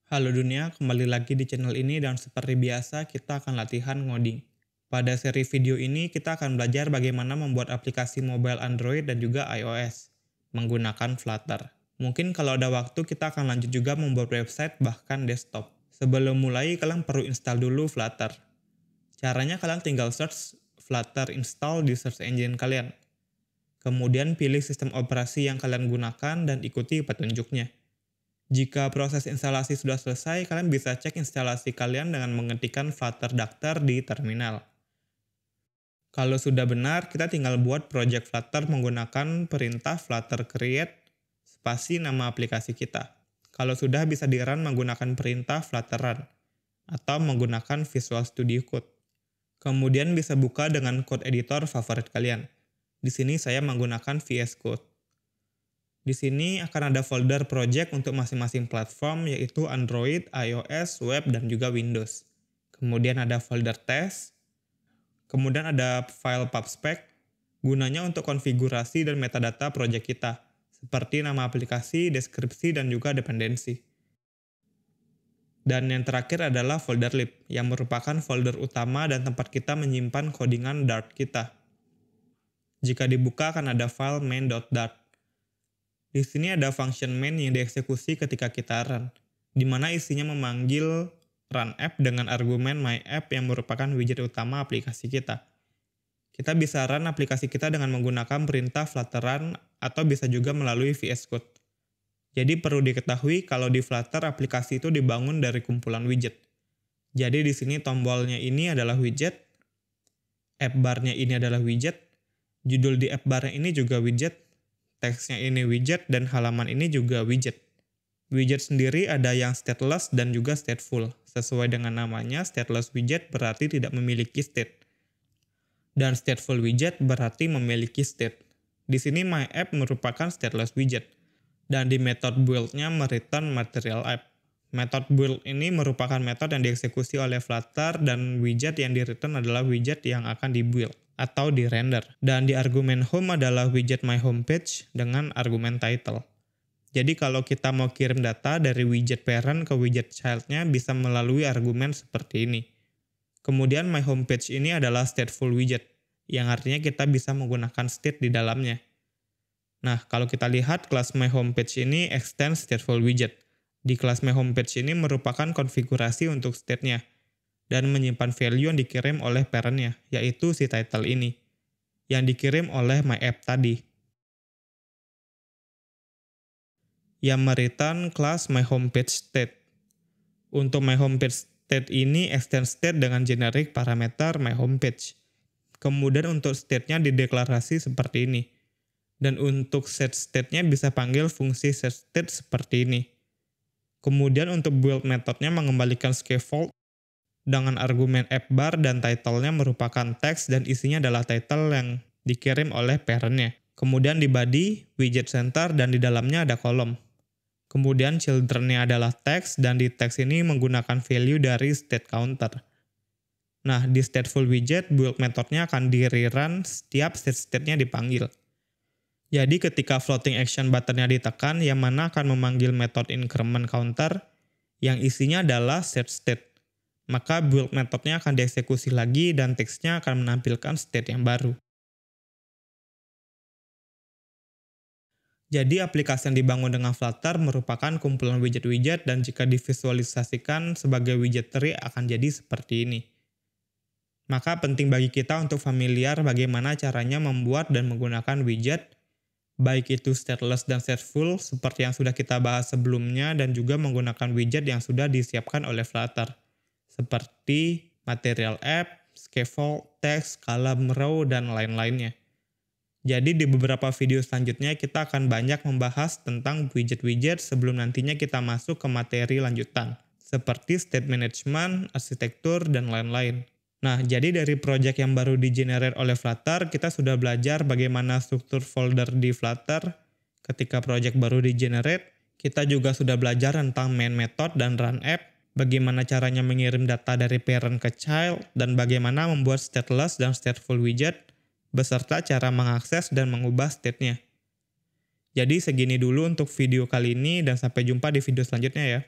Halo dunia, kembali lagi di channel ini dan seperti biasa kita akan latihan ngoding. Pada seri video ini kita akan belajar bagaimana membuat aplikasi mobile Android dan juga iOS menggunakan Flutter. Mungkin kalau ada waktu kita akan lanjut juga membuat website bahkan desktop. Sebelum mulai kalian perlu install dulu Flutter. Caranya kalian tinggal search Flutter install di search engine kalian. Kemudian pilih sistem operasi yang kalian gunakan dan ikuti petunjuknya. Jika proses instalasi sudah selesai, kalian bisa cek instalasi kalian dengan mengetikkan Flutter Daftar di terminal. Kalau sudah benar, kita tinggal buat project Flutter menggunakan perintah Flutter create spasi nama aplikasi kita. Kalau sudah, bisa di-run menggunakan perintah Flutter run atau menggunakan Visual Studio Code. Kemudian bisa buka dengan code editor favorit kalian. Di sini saya menggunakan VS Code. Di sini akan ada folder project untuk masing-masing platform yaitu Android, iOS, web, dan juga Windows. Kemudian ada folder test. Kemudian ada file pubspec, gunanya untuk konfigurasi dan metadata project kita, seperti nama aplikasi, deskripsi, dan juga dependensi. Dan yang terakhir adalah folder lib, yang merupakan folder utama dan tempat kita menyimpan codingan Dart kita. Jika dibuka akan ada file main.dart. Di sini ada function main yang dieksekusi ketika kita run, di mana isinya memanggil run app dengan argumen myApp yang merupakan widget utama aplikasi kita. Kita bisa run aplikasi kita dengan menggunakan perintah Flutter run atau bisa juga melalui VS Code. Jadi perlu diketahui kalau di Flutter aplikasi itu dibangun dari kumpulan widget. Jadi di sini tombolnya ini adalah widget, app bar-nya ini adalah widget, judul di app bar-nya ini juga widget, teksnya ini widget, dan halaman ini juga widget. Widget sendiri ada yang stateless dan juga stateful. Sesuai dengan namanya, stateless widget berarti tidak memiliki state. Dan stateful widget berarti memiliki state. Di sini myApp merupakan stateless widget. Dan di method build-nya mereturn material app. Method build ini merupakan metode yang dieksekusi oleh Flutter dan widget yang di-return adalah widget yang akan di-build atau di-render. Dan di argumen home adalah widget my homepage dengan argumen title. Jadi kalau kita mau kirim data dari widget parent ke widget child-nya bisa melalui argumen seperti ini. Kemudian my homepage ini adalah stateful widget, yang artinya kita bisa menggunakan state di dalamnya. Nah, kalau kita lihat kelas my homepage ini extend stateful widget. Di kelas my homepage ini merupakan konfigurasi untuk state-nya dan menyimpan value yang dikirim oleh parent-nya, yaitu si title ini, yang dikirim oleh myApp tadi. Yang mereturn kelas myHomepageState. Untuk myHomepageState ini extend state dengan generic parameter myHomepage. Kemudian untuk state-nya dideklarasi seperti ini. Dan untuk set state-nya bisa panggil fungsi setState seperti ini. Kemudian untuk build metodenya mengembalikan scaffold dengan argumen app bar dan title-nya merupakan teks dan isinya adalah title yang dikirim oleh parent-nya. Kemudian di body, widget center, dan di dalamnya ada kolom. Kemudian children-nya adalah teks dan di teks ini menggunakan value dari state counter. Nah, di stateful widget, build metodenya akan di-rerun setiap state-nya dipanggil. Jadi ketika floating action button-nya ditekan, yang mana akan memanggil metode increment counter yang isinya adalah setState. Maka build metodenya akan dieksekusi lagi dan teksnya akan menampilkan state yang baru. Jadi aplikasi yang dibangun dengan Flutter merupakan kumpulan widget-widget dan jika divisualisasikan sebagai widget tree akan jadi seperti ini. Maka penting bagi kita untuk familiar bagaimana caranya membuat dan menggunakan widget, baik itu stateless dan stateful seperti yang sudah kita bahas sebelumnya dan juga menggunakan widget yang sudah disiapkan oleh Flutter. Seperti material app, scaffold, text, column, row, dan lain-lainnya. Jadi di beberapa video selanjutnya kita akan banyak membahas tentang widget-widget sebelum nantinya kita masuk ke materi lanjutan, seperti state management, arsitektur, dan lain-lain. Nah, jadi dari project yang baru di-generate oleh Flutter, kita sudah belajar bagaimana struktur folder di Flutter. Ketika project baru di-generate, kita juga sudah belajar tentang main method dan run app, bagaimana caranya mengirim data dari parent ke child, dan bagaimana membuat stateless dan stateful widget, beserta cara mengakses dan mengubah state-nya. Jadi segini dulu untuk video kali ini dan sampai jumpa di video selanjutnya ya.